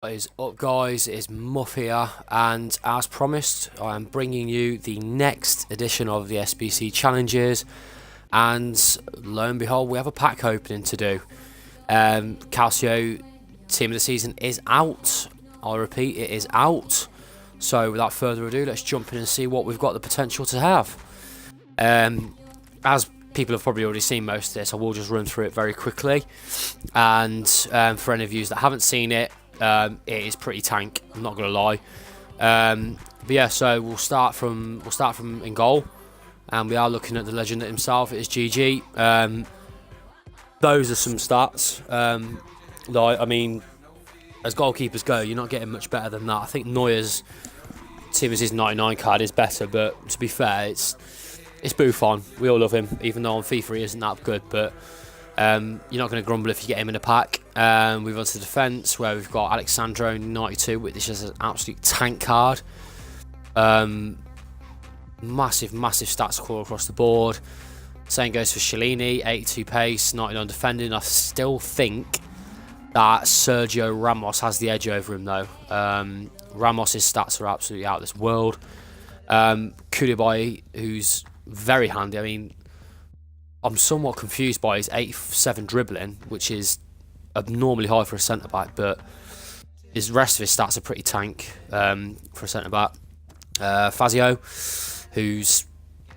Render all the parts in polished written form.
What is up, guys? It's Muff here, and as promised, I am bringing you the next edition of the SBC challenges. And lo and behold, we have a pack opening to do. Calcio team of the season is out. I repeat, it is out. So without further ado, let's jump in and see what we've got the potential to have. As people have probably already seen most of this, I will just run through it very quickly. And for any of you that haven't seen it, it is pretty tank. I'm not gonna lie. But yeah, so we'll start from in goal, and we are looking at the legend himself. It is GG. Those are some stats. Like, I mean, as goalkeepers go, you're not getting much better than that. I think Neuer's team as his 99 card is better, but to be fair, it's Buffon. We all love him, even though on FIFA he isn't that good. But you're not going to grumble if you get him in a pack. We've on to defence, where we've got Alexandro 92, which is an absolute tank card. Massive stats all across the board. Same goes for Chiellini, 82 pace, 99 defending. I still think that Sergio Ramos has the edge over him, though. Ramos's stats are absolutely out of this world. Koulibaly, who's very handy. I mean, I'm somewhat confused by his 87 dribbling, which is abnormally high for a centre-back, but his rest of his stats are pretty tank for a centre-back. Fazio, who's,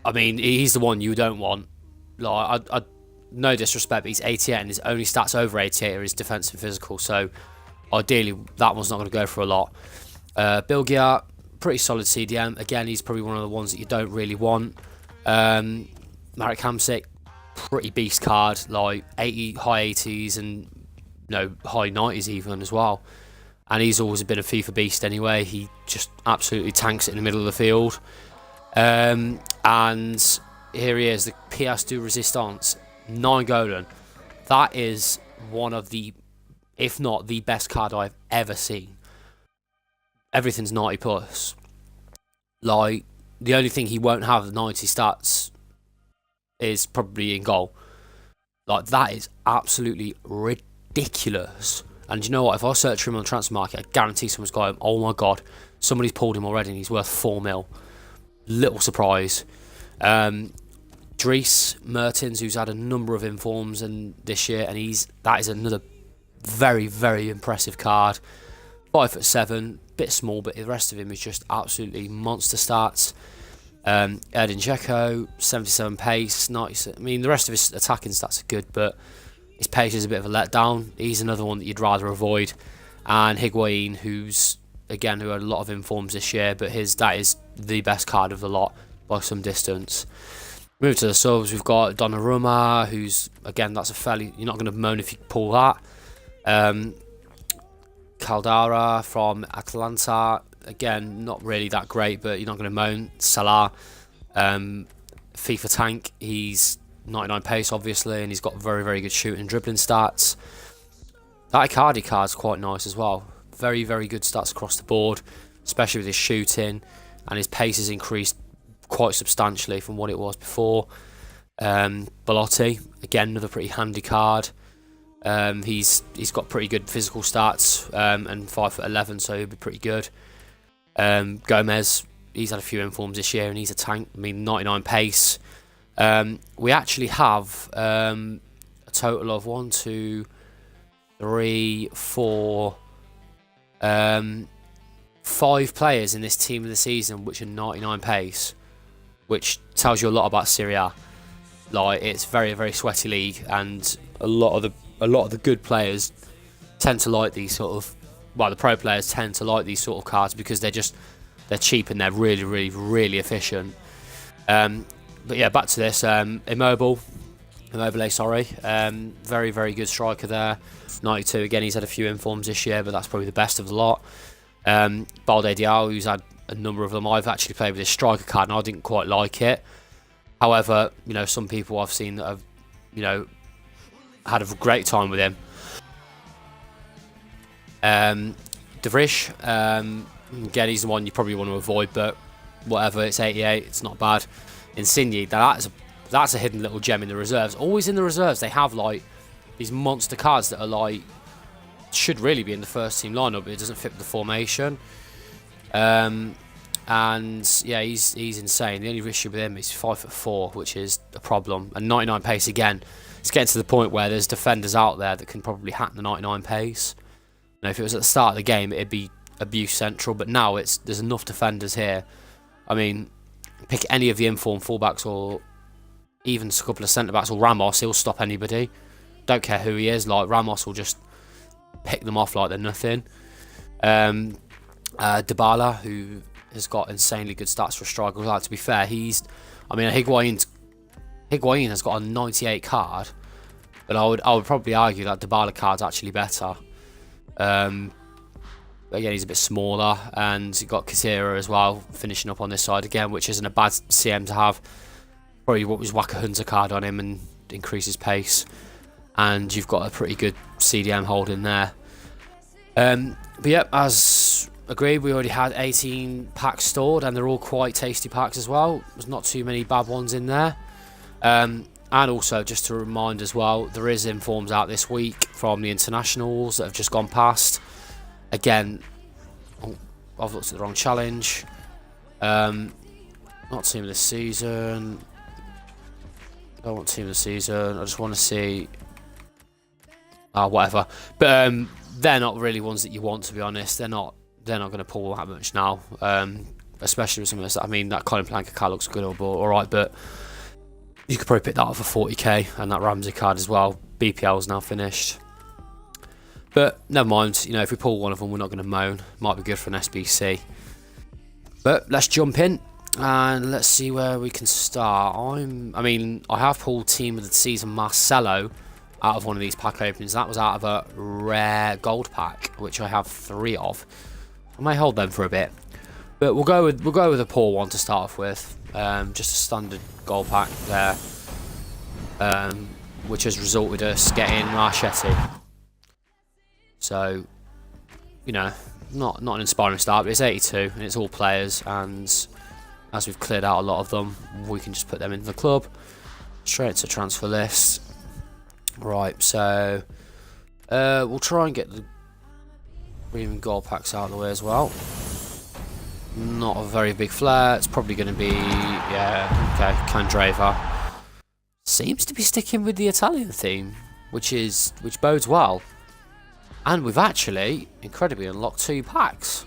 I mean, he's the one you don't want. Like, I no disrespect, but he's 88, and his only stats over 88 are his defence and physical, so ideally that one's not going to go for a lot. Bilgia, pretty solid CDM. Again, he's probably one of the ones that you don't really want. Marek Hamsik, pretty beast card, like high 80s and high 90s even as well. And he's always been a FIFA beast anyway. He just absolutely tanks it in the middle of the field. And here he is, the PS de Resistance, 9 golden. That is one of the, if not the best card I've ever seen. Everything's 90 plus. Like, the only thing he won't have the 90 stats is probably in goal. Like, that is absolutely ridiculous. And you know what? If I search for him on the transfer market, I guarantee someone's got him. Oh my god, somebody's pulled him already, and he's worth 4 mil. Little surprise. Dries Mertens, who's had a number of informs and this year, and that is another very impressive card. 5'7", bit small, but the rest of him is just absolutely monster stats. Edin Dzeko, 77 pace, 90. I mean, the rest of his attacking stats are good, but his pace is a bit of a letdown. He's another one that you'd rather avoid. And Higuain, who had a lot of informs this year, but that is the best card of the lot by some distance. Move to the subs, we've got Donnarumma, who's, again, that's a fairly, you're not going to moan if you pull that. Caldara from Atalanta, again, not really that great, but you're not going to moan. Salah, FIFA tank, he's 99 pace, obviously, and he's got very good shooting and dribbling stats. That Icardi card's quite nice as well. Very good stats across the board, especially with his shooting, and his pace has increased quite substantially from what it was before. Belotti, again, another pretty handy card. He's got pretty good physical stats, and 5'11", so he'll be pretty good. Gomez, he's had a few informs this year, and he's a tank. I mean, 99 pace. We actually have a total of 1, 2, 3, 4, 5 players in this team of the season which are 99 pace, which tells you a lot about Serie A. Like, it's very sweaty league, and a lot of the good players tend to like these sort of, well, the pro players tend to like these sort of cards because they're cheap and they're really efficient. But yeah, back to this. Immobile, sorry. Very good striker there. 92, again, he's had a few informs this year, but that's probably the best of the lot. Balde Diao, who's had a number of them. I've actually played with his striker card, and I didn't quite like it. However, some people I've seen that have, had a great time with him. De Vrij, again, he's the one you probably want to avoid, but whatever, it's 88, it's not bad. Insigne, that's a hidden little gem in the reserves. Always in the reserves, they have like these monster cards that are like should really be in the first team lineup, but it doesn't fit with the formation. And yeah, he's insane. The only issue with him is 5'4", which is a problem. And 99 pace again. It's getting to the point where there's defenders out there that can probably hack the 99 pace. You know, if it was at the start of the game, it'd be abuse central. But now there's enough defenders here. I mean, pick any of the informed fullbacks or even a couple of centre backs or Ramos, he'll stop anybody. Don't care who he is. Like Ramos will just pick them off like they're nothing. Dybala, who has got insanely good stats for a striker. Like, to be fair, Higuain has got a 98 card, but I would probably argue that Dybala card's actually better. But again, he's a bit smaller, and you've got Katira as well, finishing up on this side again, which isn't a bad CM to have. Probably what was whack a Hunter card on him and increase his pace, and you've got a pretty good CDM holding there. But yep, as agreed, we already had 18 packs stored, and they're all quite tasty packs as well. There's not too many bad ones in there. And also, just to remind as well, there is informs out this week from the internationals that have just gone past. Again, I've looked at the wrong challenge. Not team of the season. I don't want team of the season. I just want to see. Whatever. But they're not really ones that you want, to be honest. They're not going to pull that much now. Especially with some of this. I mean, that Colin Planker card looks good, alright, but you could probably pick that up for 40k, and that Ramsey card as well. BPL is now finished. But never mind, you know, if we pull one of them, we're not going to moan. Might be good for an SBC. But let's jump in and let's see where we can start. I have pulled team of the season Marcelo out of one of these pack openings. That was out of a rare gold pack, which I have 3 of. I may hold them for a bit, but we'll go with a poor one to start off with. Just a standard gold pack there, which has resulted us getting Marchetti. So, you know, not an inspiring start, but it's 82 and it's all players, and as we've cleared out a lot of them, we can just put them into the club straight to transfer list. Right, so we'll try and get the premium gold packs out of the way as well. Not a very big flare. It's probably going to be, yeah, okay, Candreva. Seems to be sticking with the Italian theme, which bodes well. And we've actually, incredibly, unlocked 2 packs,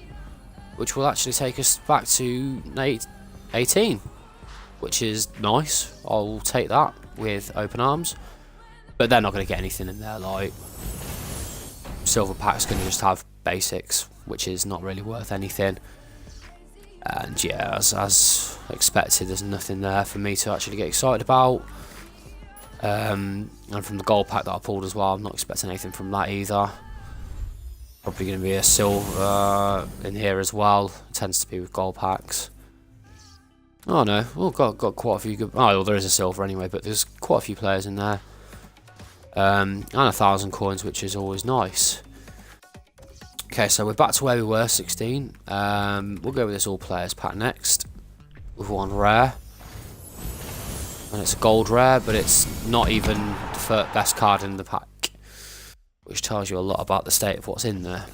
which will actually take us back to 18, which is nice. I'll take that with open arms. But they're not going to get anything in there. Like, silver pack's going to just have basics, which is not really worth anything. And yeah, as expected, there's nothing there for me to actually get excited about. And from the gold pack that I pulled as well, I'm not expecting anything from that either. Probably going to be a silver in here as well. It tends to be with gold packs. Oh no, well, got quite a few good. Oh, well, there is a silver anyway, but there's quite a few players in there. And 1,000 coins, which is always nice. Okay, so we're back to where we were, 16. We'll go with this all players pack next, with 1 rare. And it's a gold rare, but it's not even the best card in the pack, which tells you a lot about the state of what's in there.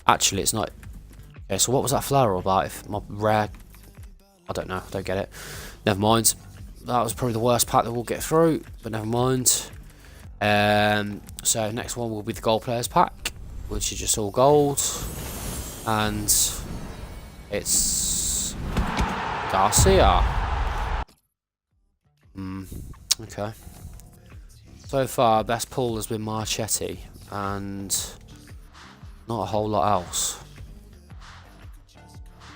Actually, it's not. Okay, so what was that flower about? If my rare, I don't know, I don't get it. Never mind. That was probably the worst pack that we'll get through, but never mind. So next one will be the gold players pack, which is just all gold, and it's Garcia. Okay. So far, best pull has been Marchetti, and not a whole lot else.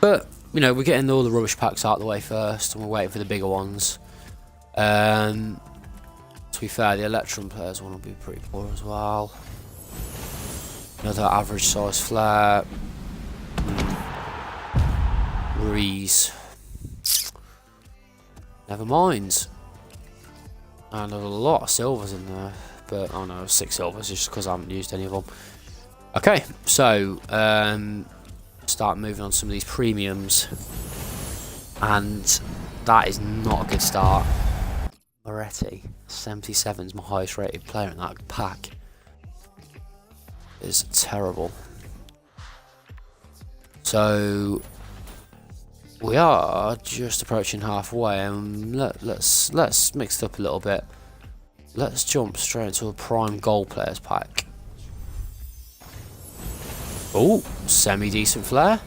But you know, we're getting all the rubbish packs out of the way first, and we're waiting for the bigger ones. To be fair, the Electrum players one will be pretty poor as well. Another average size flare. Reese. Never mind. And there's a lot of silvers in there, but oh no, 6 silvers just because I haven't used any of them. Okay, so start moving on some of these premiums, and that is not a good start. Moretti, 77 is my highest rated player in that pack. is terrible. So we are just approaching halfway, and let's mix it up a little bit. Let's jump straight into a prime gold players pack. Oh, semi-decent flare.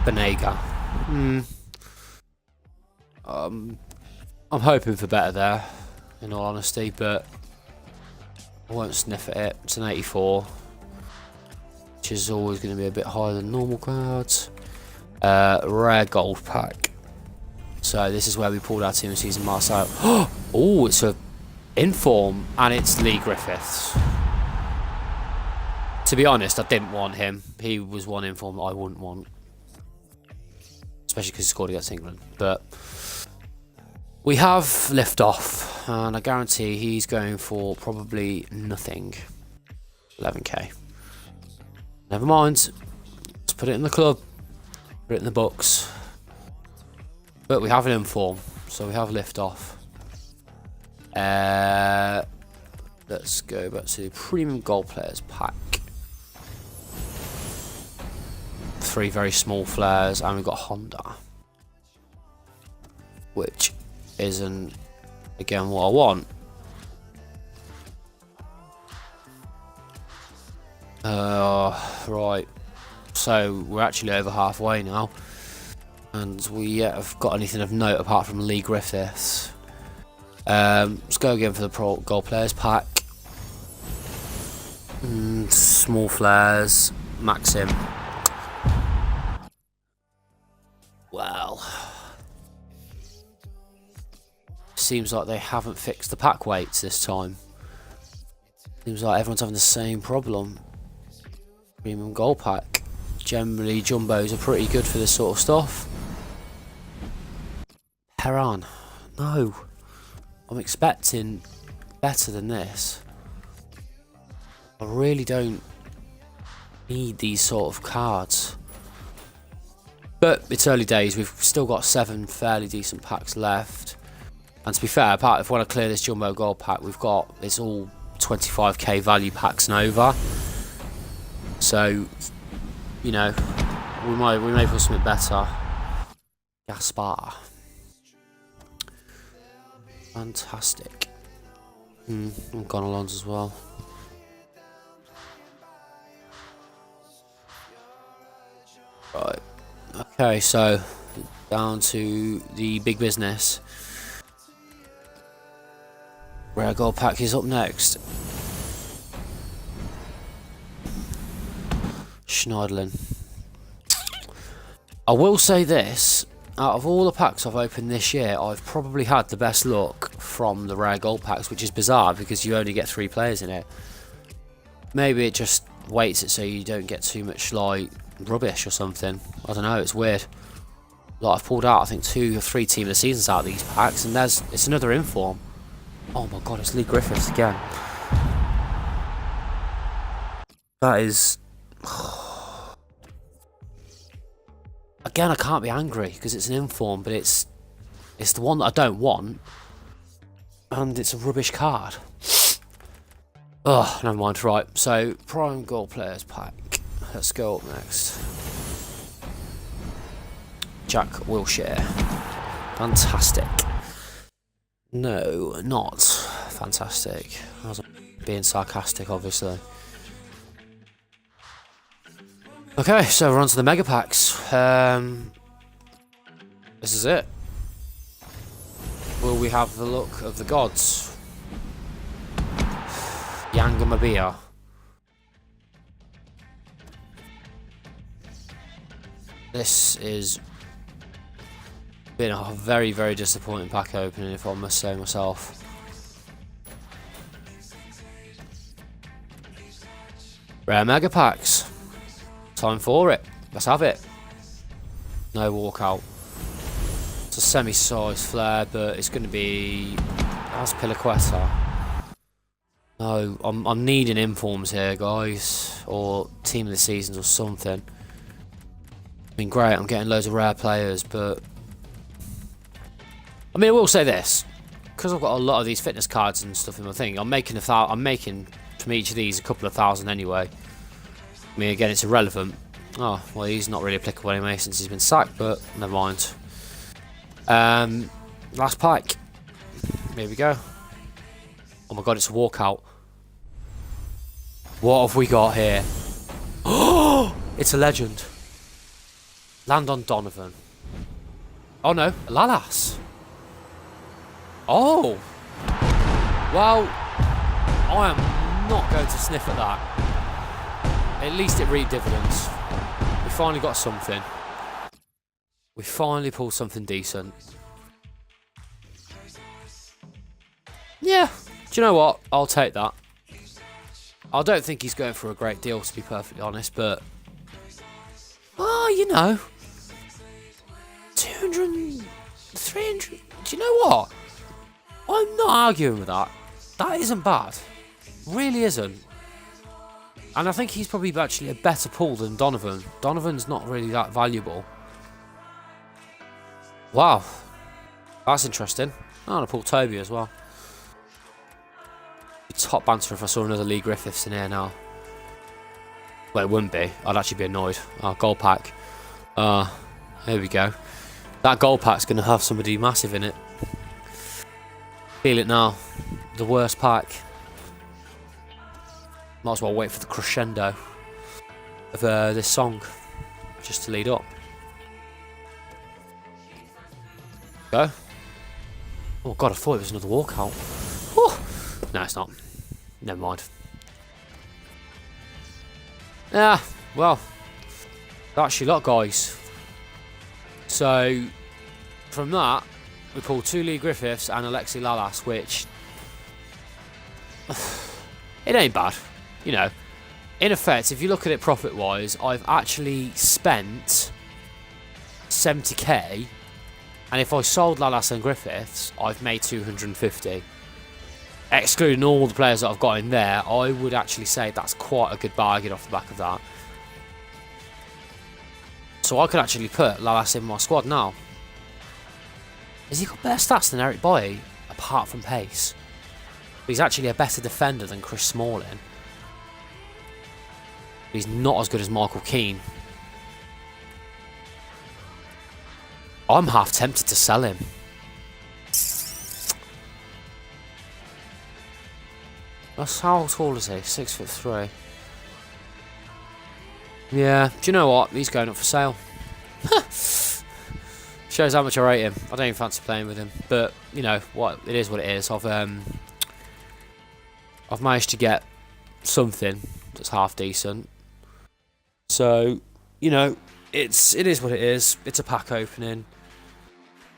Benega. I'm hoping for better there, in all honesty, but I won't sniff at it. It's an 84, which is always going to be a bit higher than normal cards. Rare gold pack. So this is where we pulled our team of season Marcel. Oh, it's a inform, and it's Lee Griffiths. To be honest, I didn't want him. He was one inform that I wouldn't want, especially because he scored against England. But we have lift off, and I guarantee he's going for probably nothing. 11k. Never mind. Let's put it in the club. Put it in the books. But we have an inform, so we have lift off. Let's go back to premium gold players pack. 3 very small flares, and we've got Honda, which isn't again what I want. Right, so we're actually over halfway now, and we yet have got anything of note apart from Lee Griffiths. Let's go again for the pro gold players pack. Small flares, Maxim. Well, seems like they haven't fixed the pack weights this time. Seems like everyone's having the same problem. Premium gold pack. Generally, jumbos are pretty good for this sort of stuff. Heron. No. I'm expecting better than this. I really don't need these sort of cards. But it's early days. We've still got 7 fairly decent packs left. And to be fair, apart if I want to clear this jumbo gold pack, we've got, it's all 25k value packs and over. So, you know, we may put something better. Gaspar. Fantastic. And Gonalons as well. Right. Okay, so down to the big business. Rare gold pack is up next. Schneiderlin. I will say this, out of all the packs I've opened this year, I've probably had the best luck from the rare gold packs, which is bizarre because you only get 3 players in it. Maybe it just weights it so you don't get too much like rubbish or something. I don't know, it's weird. Like I've pulled out I think 2 or 3 team of the seasons out of these packs, and it's another inform. Oh my god, it's Lee Griffiths again. That is... Again, I can't be angry because it's an inform, but it's the one that I don't want, and it's a rubbish card. Oh, never mind. Right, so prime gold players pack. Let's go up next. Jack Wilshere. Fantastic. No, not fantastic. I wasn't being sarcastic, obviously. Okay, so we're on to the mega packs. This is it. Will we have the look of the gods? Yanga Mabia. This is been a very, very disappointing pack opening, if I must say myself. Rare mega packs. Time for it. Let's have it. No walkout. It's a semi-sized flare, but it's going to be... How's Pilaqueta? No, I'm needing informs here, guys. Or team of the seasons or something. I mean, great, I'm getting loads of rare players, but... I mean, I will say this. Because I've got a lot of these fitness cards and stuff in my thing, I'm making from each of these a couple of thousand anyway. I mean, again, it's irrelevant. Oh, well, he's not really applicable anyway since he's been sacked, but never mind. Last pack. Here we go. Oh my god, it's a walkout. What have we got here? Oh, it's a legend. Landon Donovan. Oh no, Lalas. Oh. Well, I am not going to sniff at that. At least it reaped dividends. We finally got something. We finally pulled something decent. Yeah, do you know what? I'll take that. I don't think he's going for a great deal, to be perfectly honest, but... Oh, you know... 200... 300... Do you know what? I'm not arguing with that. That isn't bad. Really isn't. And I think he's probably actually a better pull than Donovan. Donovan's not really that valuable. Wow. That's interesting. I'm going to pull Toby as well. Top banter if I saw another Lee Griffiths in here now. Well, it wouldn't be. I'd actually be annoyed. Gold pack. Here we go. That gold pack's going to have somebody massive in it. Feel it now. The worst pack. Might as well wait for the crescendo of this song just to lead up. Go. Oh god, I thought it was another walkout. Whew. No, it's not. Never mind. Yeah, well, that's your lot, guys. So, from that, we pulled 2 Lee Griffiths and Alexi Lalas, which... it ain't bad. You know, in effect, if you look at it profit-wise, I've actually spent 70k, and if I sold Lalas and Griffiths, I've made 250. Excluding all the players that I've got in there, I would actually say that's quite a good bargain off the back of that. So I could actually put Lalas in my squad now. Has he got better stats than Eric Boye, apart from pace? He's actually a better defender than Chris Smalling. He's not as good as Michael Keane. I'm half tempted to sell him. That's how tall is he? 6'3". Yeah, do you know what? He's going up for sale. Shows how much I rate him. I don't even fancy playing with him, but you know what? It is what it is. I've managed to get something that's half decent. So you know, it is what it is. It's a pack opening.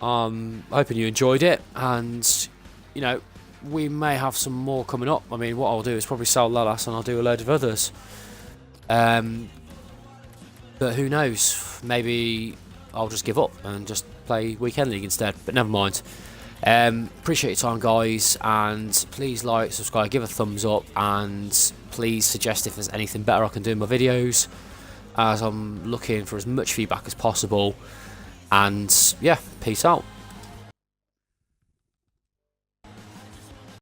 Hoping you enjoyed it, and you know, we may have some more coming up. I mean, what I'll do is probably sell Lalas and I'll do a load of others. But who knows? Maybe I'll just give up and just play Weekend League instead. But never mind. Appreciate your time, guys, and please like, subscribe, give a thumbs up, and please suggest if there's anything better I can do in my videos, as I'm looking for as much feedback as possible. And yeah, peace out.